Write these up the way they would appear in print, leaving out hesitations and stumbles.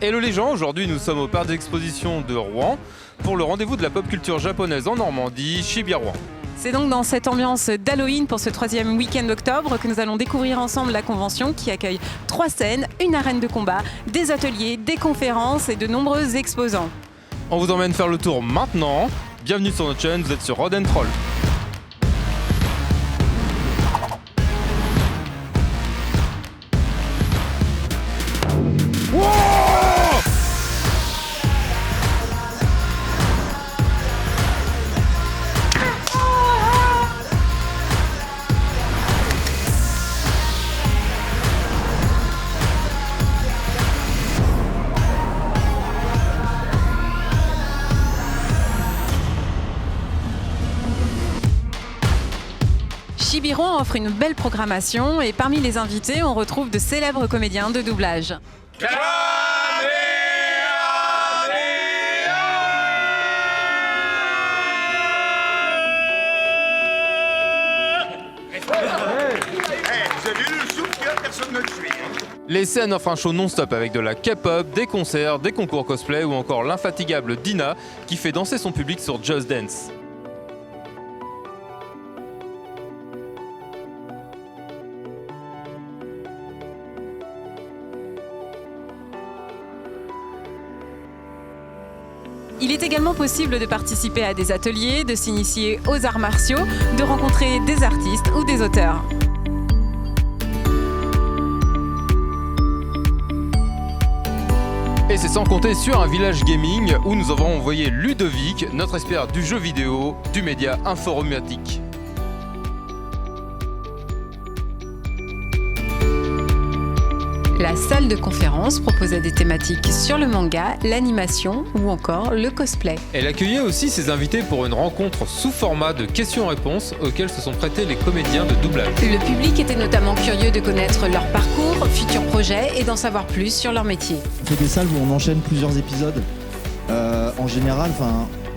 Hello les gens, aujourd'hui nous sommes au parc d'exposition de Rouen pour le rendez-vous de la pop culture japonaise en Normandie, Shibuya Rouen. C'est donc dans cette ambiance d'Halloween pour ce 3e week-end d'octobre que nous allons découvrir ensemble la convention qui accueille 3 scènes, une arène de combat, des ateliers, des conférences et de nombreux exposants. On vous emmène faire le tour maintenant. Bienvenue sur notre chaîne, vous êtes sur Road & Troll. Shibuya Rouen offre une belle programmation et parmi les invités, on retrouve de célèbres comédiens de doublage. Les scènes offrent un show non-stop avec de la K-pop, des concerts, des concours cosplay ou encore l'infatigable Dina qui fait danser son public sur Just Dance. Il est également possible de participer à des ateliers, de s'initier aux arts martiaux, de rencontrer des artistes ou des auteurs. Et c'est sans compter sur un village gaming où nous avons envoyé Ludovic, notre expert du jeu vidéo, du média informatique. La salle de conférence proposait des thématiques sur le manga, l'animation ou encore le cosplay. Elle accueillait aussi ses invités pour une rencontre sous format de questions-réponses auxquelles se sont prêtés les comédiens de doublage. Le public était notamment curieux de connaître leur parcours, futurs projets et d'en savoir plus sur leur métier. On fait des salles où on enchaîne plusieurs épisodes. En général,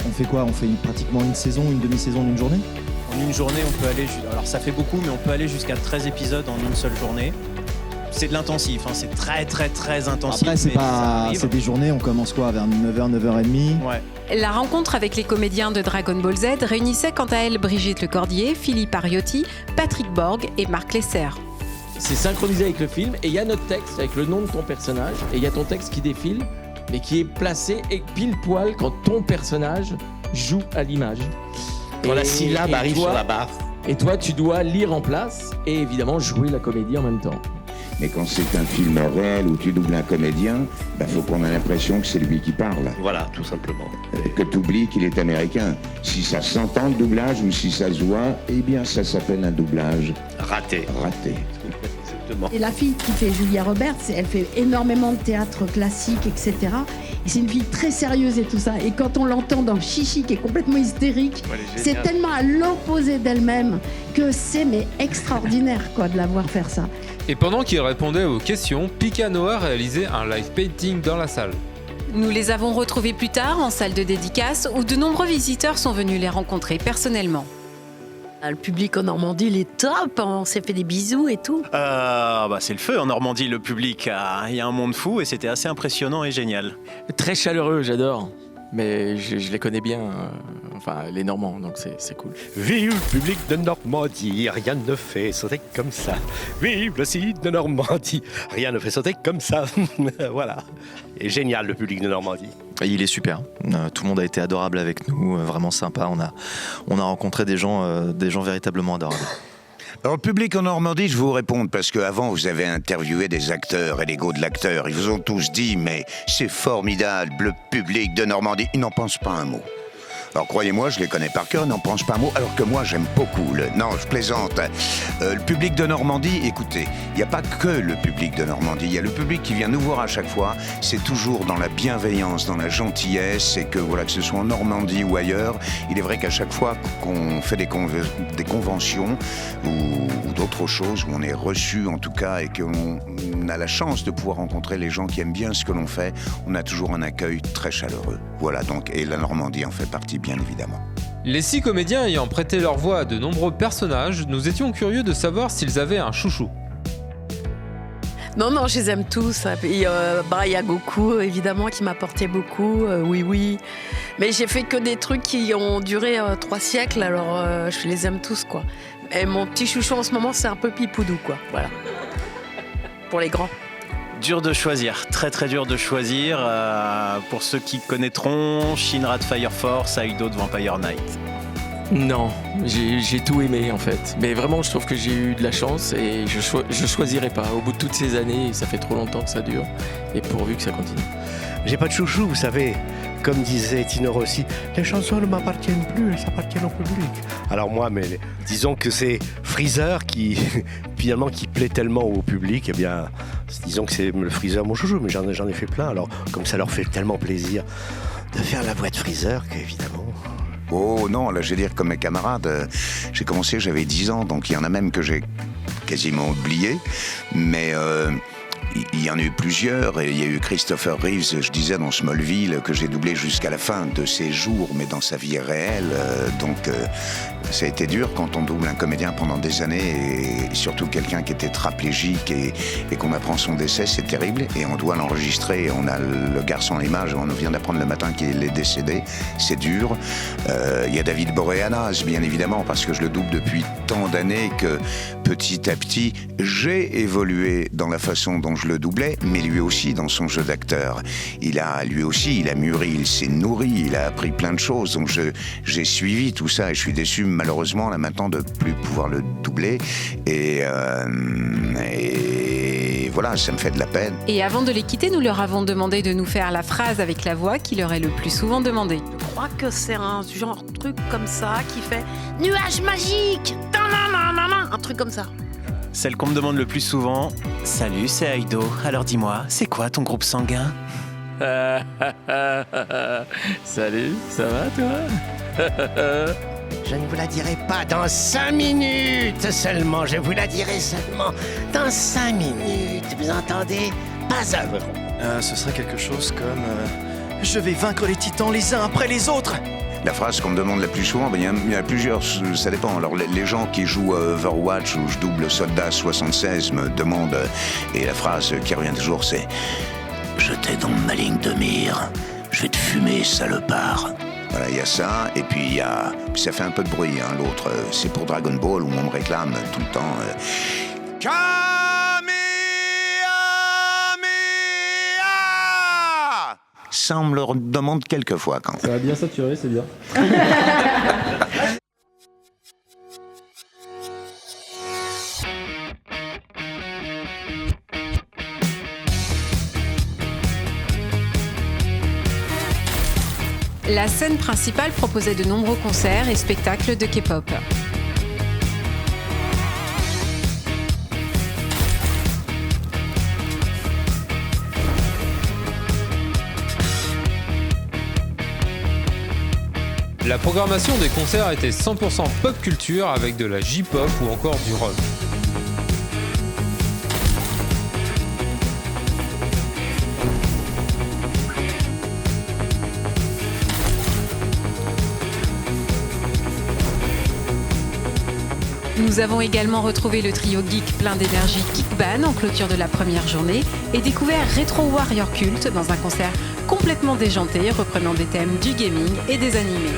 on fait quoi ? On fait pratiquement une saison, une demi-saison d'une journée ? En une journée, on peut aller... Alors ça fait beaucoup, mais on peut aller jusqu'à 13 épisodes en une seule journée. C'est de l'intensif, c'est très intensif. Après, c'est des journées, on commence quoi, vers 9h, 9h30 ? Ouais. La rencontre avec les comédiens de Dragon Ball Z réunissait quant à elle Brigitte Lecordier, Philippe Ariotti, Patrick Borg et Marc Lesser. C'est synchronisé avec le film et il y a notre texte avec le nom de ton personnage et il y a ton texte qui défile mais qui est placé pile poil quand ton personnage joue à l'image. Quand la syllabe arrive sur la barre. Et toi, tu dois lire en place et évidemment jouer la comédie en même temps. Mais quand c'est un film réel où tu doubles un comédien, faut qu'on ait l'impression que c'est lui qui parle. Voilà, tout simplement. Que tu oublies qu'il est américain. Si ça s'entend le doublage ou si ça se voit, eh bien ça s'appelle un doublage raté. Exactement. Et la fille qui fait Julia Roberts, elle fait énormément de théâtre classique, etc. Et c'est une fille très sérieuse et tout ça. Et quand on l'entend dans Chichi, qui est complètement hystérique, c'est tellement à l'opposé d'elle-même que c'est extraordinaire de la voir faire ça. Et pendant qu'il répondait aux questions, Pika Noah réalisait un live painting dans la salle. Nous les avons retrouvés plus tard en salle de dédicace où de nombreux visiteurs sont venus les rencontrer personnellement. Le public en Normandie, il est top, on s'est fait des bisous et tout. C'est le feu en Normandie, le public. Il y a un monde fou et c'était assez impressionnant et génial. Très chaleureux, j'adore. Mais je les connais bien, les Normands, donc c'est cool. Vive le public de Normandie, rien ne fait sauter comme ça. Vive le site de Normandie, rien ne fait sauter comme ça. Voilà. Et génial le public de Normandie. Il est super. Tout le monde a été adorable avec nous, vraiment sympa. On a rencontré des gens véritablement adorables. Alors, le public en Normandie, je vous réponds, parce qu'avant, vous avez interviewé des acteurs et l'ego de l'acteur. Ils vous ont tous dit, mais c'est formidable, le public de Normandie. Ils n'en pensent pas un mot. Alors croyez-moi, je les connais par cœur, n'en pense pas un mot, alors que moi j'aime beaucoup Non, je plaisante. Le public de Normandie, écoutez, il n'y a pas que le public de Normandie, il y a le public qui vient nous voir à chaque fois, c'est toujours dans la bienveillance, dans la gentillesse, et que ce soit en Normandie ou ailleurs, il est vrai qu'à chaque fois qu'on fait des conventions ou d'autres choses, où on est reçu en tout cas, et qu'on a la chance de pouvoir rencontrer les gens qui aiment bien ce que l'on fait, on a toujours un accueil très chaleureux. Voilà, donc, et la Normandie en fait partie, bien évidemment. Les 6 comédiens ayant prêté leur voix à de nombreux personnages, nous étions curieux de savoir s'ils avaient un chouchou. Non, je les aime tous. Il y a Goku, évidemment, qui m'a apporté beaucoup. Oui. Mais j'ai fait que des trucs qui ont duré 3 siècles, alors je les aime tous, quoi. Et mon petit chouchou en ce moment, c'est un peu Pipoudou, quoi. Voilà. Pour les grands. Dur de choisir, très très dur de choisir. Pour ceux qui connaîtront, Shinra de Fire Force, Aido de Vampire Knight. Non, j'ai tout aimé en fait. Mais vraiment, je trouve que j'ai eu de la chance et je choisirai pas. Au bout de toutes ces années, ça fait trop longtemps que ça dure, et pourvu que ça continue. J'ai pas de chouchou, vous savez. Comme disait Tino Rossi, les chansons ne m'appartiennent plus, elles appartiennent au public. Alors moi, mais disons que c'est Freezer qui, finalement, qui plaît tellement au public, eh bien, disons que c'est le Freezer mon chouchou, mais j'en ai fait plein. Alors, comme ça leur fait tellement plaisir de faire la voix de Freezer, qu'évidemment... Oh non, là je vais dire comme mes camarades, j'ai commencé, j'avais 10 ans, donc il y en a même que j'ai quasiment oublié, mais il y en a eu plusieurs, et il y a eu Christopher Reeves, je disais dans Smallville, que j'ai doublé jusqu'à la fin de ses jours, mais dans sa vie réelle, donc ça a été dur quand on double un comédien pendant des années, et surtout quelqu'un qui était tétraplégique et qu'on apprend son décès, c'est terrible, et on doit l'enregistrer, on a le garçon à l'image, on vient d'apprendre le matin qu'il est décédé, c'est dur. Il y a David Boreanaz, bien évidemment, parce que je le double depuis tant d'années que petit à petit, j'ai évolué dans la façon dont je le doublais, mais lui aussi dans son jeu d'acteur. Lui aussi, il a mûri, il s'est nourri, il a appris plein de choses, donc j'ai suivi tout ça, et je suis déçu malheureusement là maintenant de plus pouvoir le doubler, et voilà, ça me fait de la peine. Et avant de les quitter, nous leur avons demandé de nous faire la phrase avec la voix qui leur est le plus souvent demandée. Je crois que c'est un genre truc comme ça qui fait « Nuage magique !» Un truc comme ça. Celle qu'on me demande le plus souvent, « Salut, c'est Aido, alors dis-moi, c'est quoi ton groupe sanguin ?» Salut, ça va toi? Je ne vous la dirai pas dans 5 minutes seulement, je vous la dirai seulement dans 5 minutes, vous entendez? Pas avant. Ce serait quelque chose comme je vais vaincre les titans les uns après les autres. La phrase qu'on me demande la plus souvent, il y en a plusieurs, ça dépend. Alors les gens qui jouent à Overwatch où je double Soldat 76 me demandent, et la phrase qui revient toujours c'est « Je t'ai dans ma ligne de mire, je vais te fumer, salopard ». Voilà, il y a ça, et puis ça fait un peu de bruit, hein, l'autre, c'est pour Dragon Ball où on me réclame tout le temps ça, on me le demande quelques fois quand même. Ça va bien saturer, c'est bien. La scène principale proposait de nombreux concerts et spectacles de K-pop. La programmation des concerts était 100% pop culture avec de la J-pop ou encore du rock. Nous avons également retrouvé le trio geek plein d'énergie Geekban en clôture de la première journée et découvert Retro Warrior Cult dans un concert complètement déjanté reprenant des thèmes du gaming et des animés.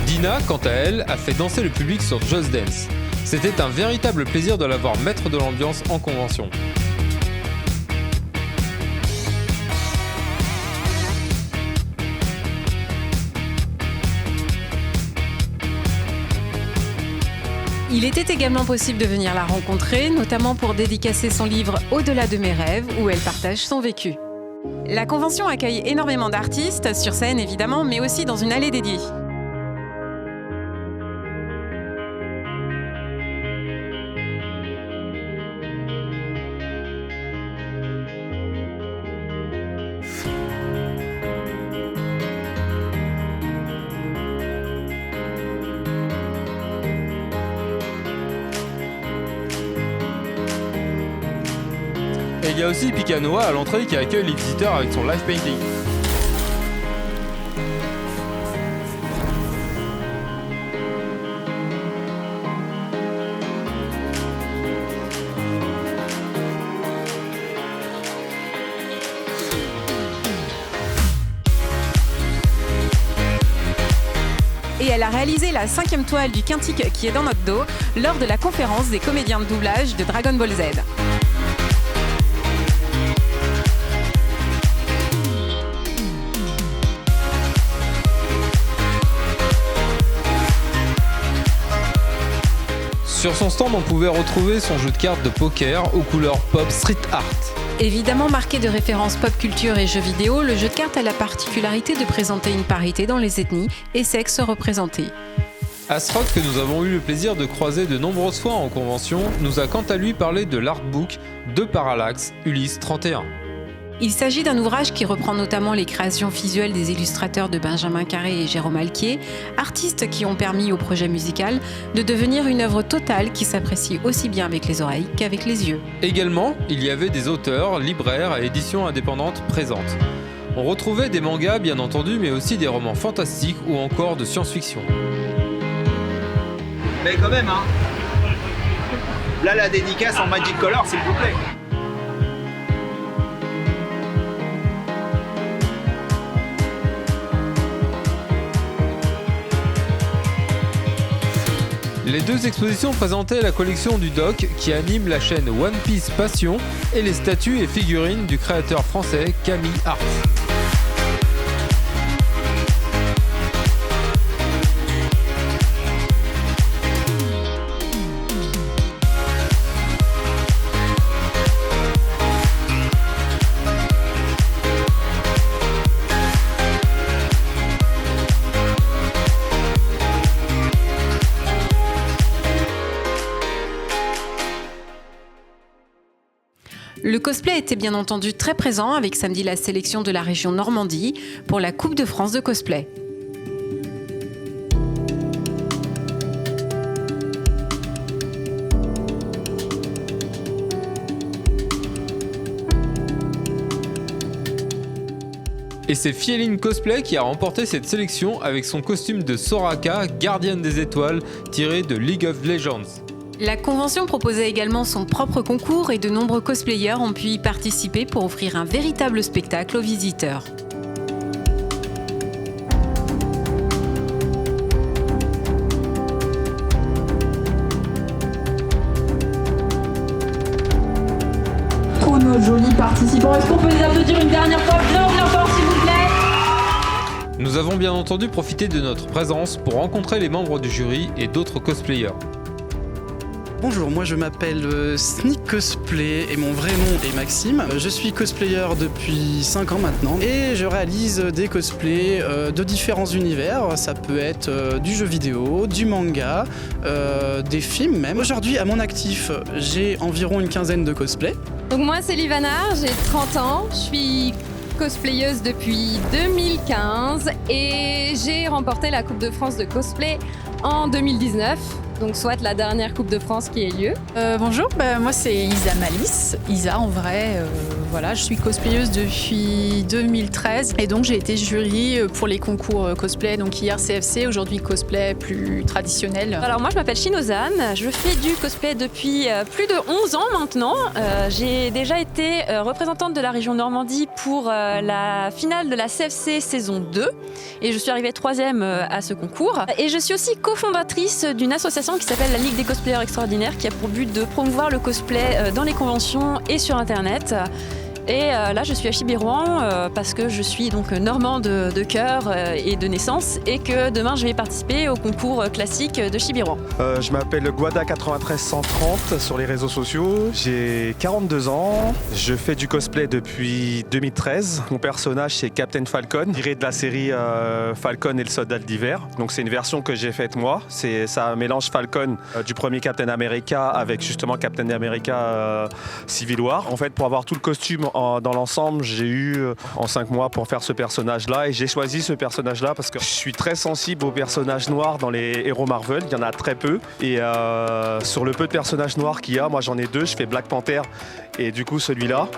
Dina, quant à elle, a fait danser le public sur Just Dance. C'était un véritable plaisir de la voir maître de l'ambiance en convention. Il était également possible de venir la rencontrer, notamment pour dédicacer son livre Au-delà de mes rêves, où elle partage son vécu. La convention accueille énormément d'artistes, sur scène évidemment, mais aussi dans une allée dédiée. il y a aussi Picanoa à l'entrée qui accueille les visiteurs avec son live painting. Et elle a réalisé la 5e toile du Quintique qui est dans notre dos lors de la conférence des comédiens de doublage de Dragon Ball Z. Sur son stand, on pouvait retrouver son jeu de cartes de poker aux couleurs pop street art. Évidemment marqué de références pop culture et jeux vidéo, le jeu de cartes a la particularité de présenter une parité dans les ethnies et sexes représentés. Asrock, que nous avons eu le plaisir de croiser de nombreuses fois en convention, nous a quant à lui parlé de l'artbook de Parallax Ulysse 31. Il s'agit d'un ouvrage qui reprend notamment les créations visuelles des illustrateurs de Benjamin Carré et Jérôme Alquier, artistes qui ont permis au projet musical de devenir une œuvre totale qui s'apprécie aussi bien avec les oreilles qu'avec les yeux. Également, il y avait des auteurs, libraires et éditions indépendantes présentes. On retrouvait des mangas bien entendu, mais aussi des romans fantastiques ou encore de science-fiction. Mais quand même, hein. Là, la dédicace en Magic Color, s'il vous plaît. Les deux expositions présentaient la collection du Doc qui anime la chaîne One Piece Passion et les statues et figurines du créateur français Camille Art. Le cosplay était bien entendu très présent avec samedi la sélection de la région Normandie pour la Coupe de France de cosplay. Et c'est Fieline Cosplay qui a remporté cette sélection avec son costume de Soraka, gardienne des étoiles, tiré de League of Legends. La convention proposait également son propre concours et de nombreux cosplayers ont pu y participer pour offrir un véritable spectacle aux visiteurs. Tous nos jolis participants, est-ce qu'on peut les applaudir une dernière fois, bien fort s'il vous plaît? Nous avons bien entendu profité de notre présence pour rencontrer les membres du jury et d'autres cosplayers. Bonjour, moi je m'appelle Sneak Cosplay et mon vrai nom est Maxime. Je suis cosplayer depuis 5 ans maintenant et je réalise des cosplays de différents univers. Ça peut être du jeu vidéo, du manga, des films même. Aujourd'hui, à mon actif, j'ai environ une quinzaine de cosplays. Donc moi c'est Livana, j'ai 30 ans, je suis cosplayeuse depuis 2015 et j'ai remporté la Coupe de France de cosplay en 2019. Donc soit la dernière Coupe de France qui ait lieu. Bonjour, moi c'est Isa Malice. Isa en vrai, voilà, je suis cosplayeuse depuis 2013 et donc j'ai été jury pour les concours cosplay, donc hier CFC, aujourd'hui cosplay plus traditionnel. Alors moi je m'appelle Shinozan, je fais du cosplay depuis plus de 11 ans maintenant. J'ai déjà été représentante de la région Normandie pour la finale de la CFC saison 2 et je suis arrivée 3e à ce concours. Et je suis aussi cofondatrice d'une association qui s'appelle la Ligue des cosplayers extraordinaires qui a pour but de promouvoir le cosplay dans les conventions et sur internet. Et là je suis à Chibi-Rouen parce que je suis donc normande de cœur et de naissance et que demain je vais participer au concours classique de Chibi-Rouen. Je m'appelle Guada93130 sur les réseaux sociaux, j'ai 42 ans, je fais du cosplay depuis 2013. Mon personnage c'est Captain Falcon, tiré de la série Falcon et le soldat d'hiver. Donc c'est une version que j'ai faite moi, ça mélange Falcon du premier Captain America avec justement Captain America Civil War. En fait pour avoir tout le costume dans l'ensemble, j'ai eu en 5 mois pour faire ce personnage-là et j'ai choisi ce personnage-là parce que je suis très sensible aux personnages noirs dans les héros Marvel. Il y en a très peu et sur le peu de personnages noirs qu'il y a, moi j'en ai 2. Je fais Black Panther et du coup celui-là.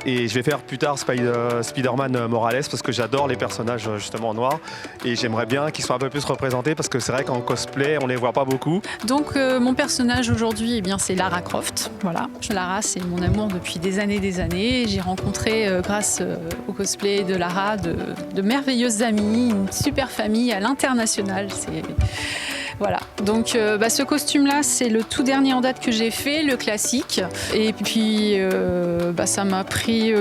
Et je vais faire plus tard Spider-Man Morales parce que j'adore les personnages justement noirs et j'aimerais bien qu'ils soient un peu plus représentés parce que c'est vrai qu'en cosplay on les voit pas beaucoup. Donc mon personnage aujourd'hui, eh bien, c'est Lara Croft. Voilà. Lara, c'est mon amour depuis des années. J'ai rencontré grâce au cosplay de Lara de merveilleuses amies, une super famille à l'international. Voilà, donc ce costume-là, c'est le tout dernier en date que j'ai fait, le classique. Et puis, ça m'a pris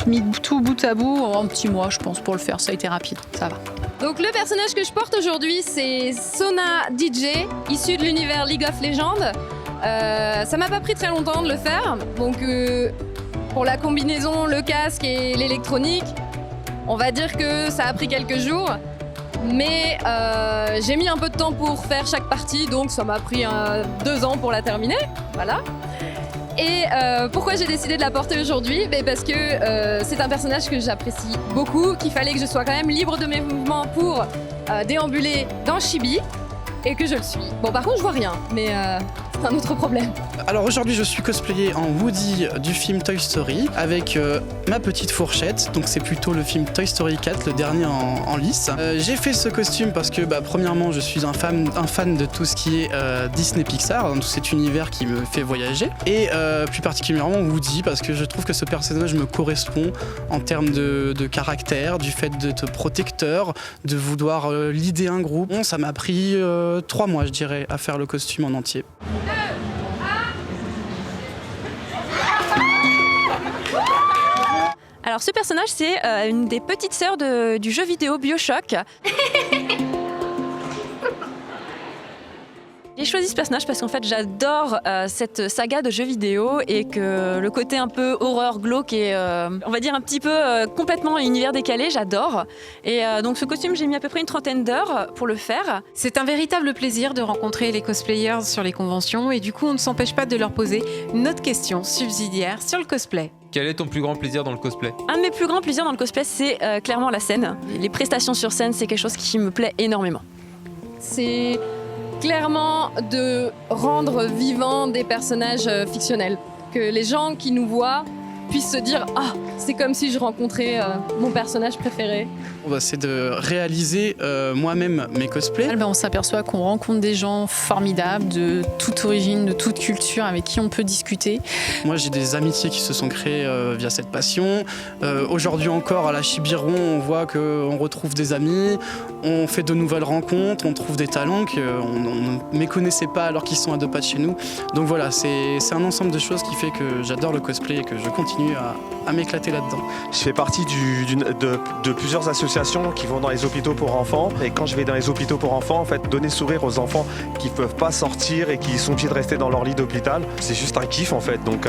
mis tout bout à bout, un petit mois, je pense, pour le faire. Ça a été rapide, ça va. Donc le personnage que je porte aujourd'hui, c'est Sona DJ, issu de l'univers League of Legends. Ça m'a pas pris très longtemps de le faire. Donc pour la combinaison, le casque et l'électronique, on va dire que ça a pris quelques jours. Mais j'ai mis un peu de temps pour faire chaque partie, donc ça m'a pris 2 ans pour la terminer. Voilà. Et pourquoi j'ai décidé de la porter aujourd'hui ? Parce que c'est un personnage que j'apprécie beaucoup, qu'il fallait que je sois quand même libre de mes mouvements pour déambuler dans Chibi, et que je le suis. Bon, par contre, je vois rien, mais c'est un autre problème. Alors aujourd'hui, je suis cosplayé en Woody du film Toy Story avec ma petite fourchette. Donc c'est plutôt le film Toy Story 4, le dernier en lice. J'ai fait ce costume parce que premièrement, je suis un fan de tout ce qui est Disney Pixar, dans tout cet univers qui me fait voyager. Et plus particulièrement Woody parce que je trouve que ce personnage me correspond en termes de caractère, du fait d'être protecteur, de vouloir leader un groupe. Bon, ça m'a pris 3 mois, je dirais, à faire le costume en entier. Alors ce personnage, c'est une des petites sœurs du jeu vidéo BioShock. J'ai choisi ce personnage parce qu'en fait j'adore cette saga de jeux vidéo et que le côté un peu horreur glauque et on va dire un petit peu complètement univers décalé, j'adore. Et donc ce costume, j'ai mis à peu près une 30aine d'heures pour le faire. C'est un véritable plaisir de rencontrer les cosplayers sur les conventions et du coup on ne s'empêche pas de leur poser une autre question subsidiaire sur le cosplay. Quel est ton plus grand plaisir dans le cosplay ? Un de mes plus grands plaisirs dans le cosplay, c'est clairement la scène. Les prestations sur scène, c'est quelque chose qui me plaît énormément. C'est clairement de rendre vivants des personnages fictionnels. Que les gens qui nous voient puissent se dire « Ah, c'est comme si je rencontrais mon personnage préféré ». C'est de réaliser moi-même mes cosplays. On s'aperçoit qu'on rencontre des gens formidables, de toute origine, de toute culture, avec qui on peut discuter. Moi, j'ai des amitiés qui se sont créées via cette passion. Aujourd'hui encore, à la Chibiron, on voit qu'on retrouve des amis, on fait de nouvelles rencontres, on trouve des talents qu'on ne méconnaissait pas alors qu'ils sont à 2 pas de chez nous. Donc voilà, c'est un ensemble de choses qui fait que j'adore le cosplay et que je continue à m'éclater là-dedans. Je fais partie de plusieurs associations qui vont dans les hôpitaux pour enfants. Et quand je vais dans les hôpitaux pour enfants, en fait, donner sourire aux enfants qui ne peuvent pas sortir et qui sont obligés de rester dans leur lit d'hôpital, c'est juste un kiff en fait. Donc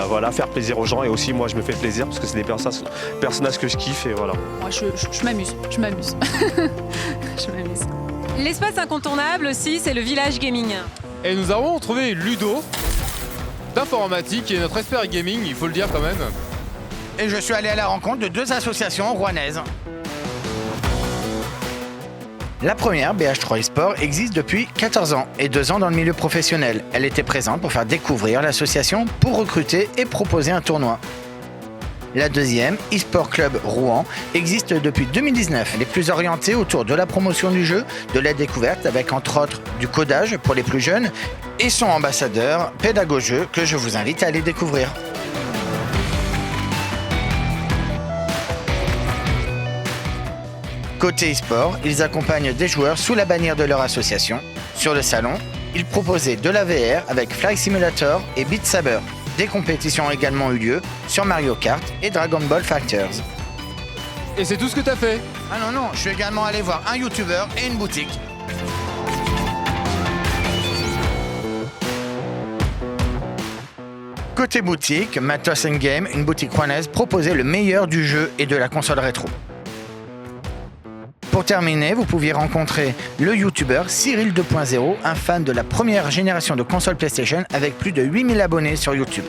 voilà, faire plaisir aux gens et aussi moi je me fais plaisir parce que c'est des personnages que je kiffe et voilà. Moi je m'amuse. Je m'amuse. L'espace incontournable aussi, c'est le village gaming. Et nous avons trouvé Ludo d'informatique qui est notre expert gaming, il faut le dire quand même. Et je suis allé à la rencontre de 2 associations rouennaises. La première, BH3 eSport, existe depuis 14 ans et 2 ans dans le milieu professionnel. Elle était présente pour faire découvrir l'association, pour recruter et proposer un tournoi. La deuxième, eSport Club Rouen, existe depuis 2019. Elle est plus orientée autour de la promotion du jeu, de la découverte, avec entre autres du codage pour les plus jeunes et son ambassadeur, Pédagogeux, que je vous invite à aller découvrir. Côté e-sport, ils accompagnent des joueurs sous la bannière de leur association. Sur le salon, ils proposaient de la VR avec Flight Simulator et Beat Saber. Des compétitions ont également eu lieu sur Mario Kart et Dragon Ball Fighters. Et c'est tout ce que t'as fait ? Ah non, je suis également allé voir un YouTuber et une boutique. Côté boutique, Matos & Game, une boutique rouennaise, proposait le meilleur du jeu et de la console rétro. Pour terminer, vous pouviez rencontrer le youtubeur Cyril 2.0, un fan de la première génération de consoles PlayStation avec plus de 8000 abonnés sur YouTube.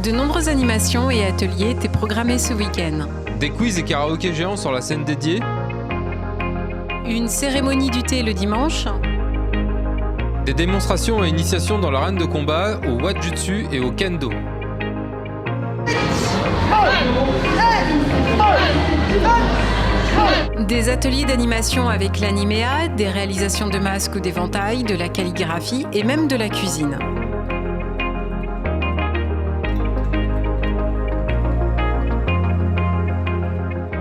De nombreuses animations et ateliers étaient programmés ce week-end. Des quiz et karaoké géants sur la scène dédiée. Une cérémonie du thé le dimanche. Des démonstrations et initiations dans l'arène de combat, au Wajutsu et au Kendo. Des ateliers d'animation avec l'animéa, des réalisations de masques ou d'éventails, de la calligraphie et même de la cuisine.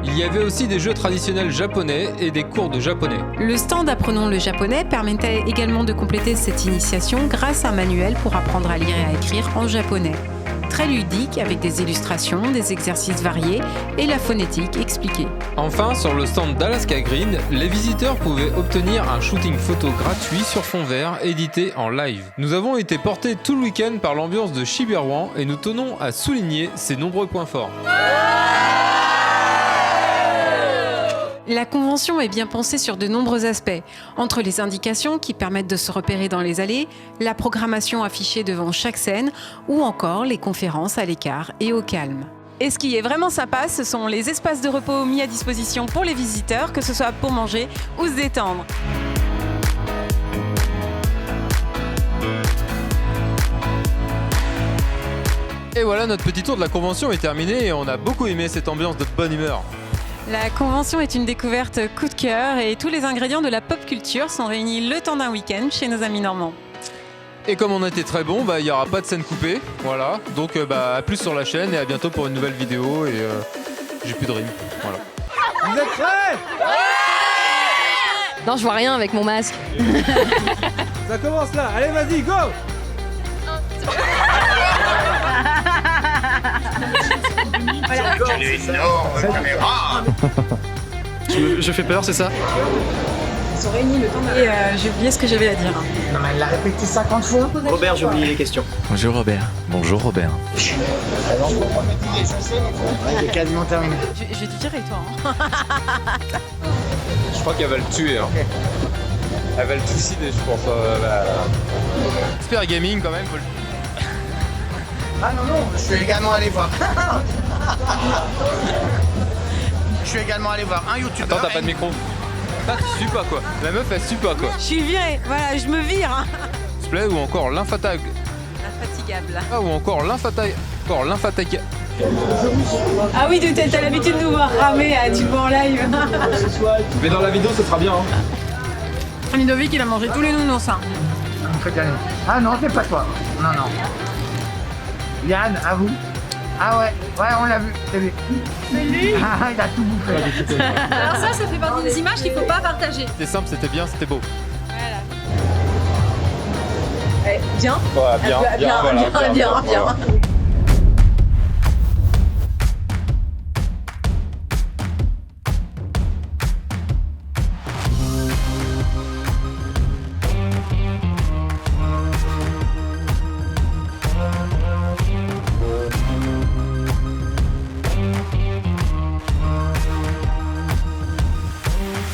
Il y avait aussi des jeux traditionnels japonais et des cours de japonais. Le stand Apprenons le japonais permettait également de compléter cette initiation grâce à un manuel pour apprendre à lire et à écrire en japonais. Très ludique avec des illustrations, des exercices variés et la phonétique expliquée. Enfin, sur le stand d'Alaska Green, les visiteurs pouvaient obtenir un shooting photo gratuit sur fond vert édité en live. Nous avons été portés tout le week-end par l'ambiance de Shibuya et nous tenons à souligner ses nombreux points forts. La convention est bien pensée sur de nombreux aspects, entre les indications qui permettent de se repérer dans les allées, la programmation affichée devant chaque scène, ou encore les conférences à l'écart et au calme. Et ce qui est vraiment sympa, ce sont les espaces de repos mis à disposition pour les visiteurs, que ce soit pour manger ou se détendre. Et voilà, notre petit tour de la convention est terminé et on a beaucoup aimé cette ambiance de bonne humeur. La convention est une découverte coup de cœur et tous les ingrédients de la pop culture sont réunis le temps d'un week-end chez nos amis normands. Et comme on était très bon, il n'y aura pas de scène coupée, voilà. Donc à plus sur la chaîne et à bientôt pour une nouvelle vidéo et j'ai plus de rime, voilà. Vous êtes prêts? Non, je vois rien avec mon masque. Ça commence là, allez vas-y, go! Voilà. Quelle énorme caméra! Je fais peur, c'est ça? Ils sont réunis le temps de... Et j'ai oublié ce que j'avais à dire. Non mais elle l'a répété 50 fois. Robert, j'ai oublié les questions. Bonjour Robert. Bonjour Robert. J'ai quasiment terminé. Je vais te virer toi. Je crois qu'elle va le tuer. Hein. Okay. Elle va le suicider, je pense. Super Gaming quand même. Ah non, je suis également allé voir. Je suis également allé voir un YouTuber. Attends, t'as pas de micro. Ah, tu suis pas quoi. La meuf elle suit pas quoi. Je suis virée, voilà, je me vire. Display ou encore l'infatigable. Infatigable. Ah, ou encore l'infatigable. Ah oui, t'as l'habitude de nous voir ramer, tu le vois en live. Mais dans la vidéo, ce sera bien. Hein. Ludovic, il a mangé tous les nounours. Hein. Ah non, c'est pas toi. Non. Yann, à vous. Ah ouais, on l'a vu, c'est lui. C'est lui? Ah, il a tout bouffé. Alors ça fait partie des images qu'il faut pas partager. C'était simple, c'était bien, c'était beau. Voilà. Bien. Ouais, bien.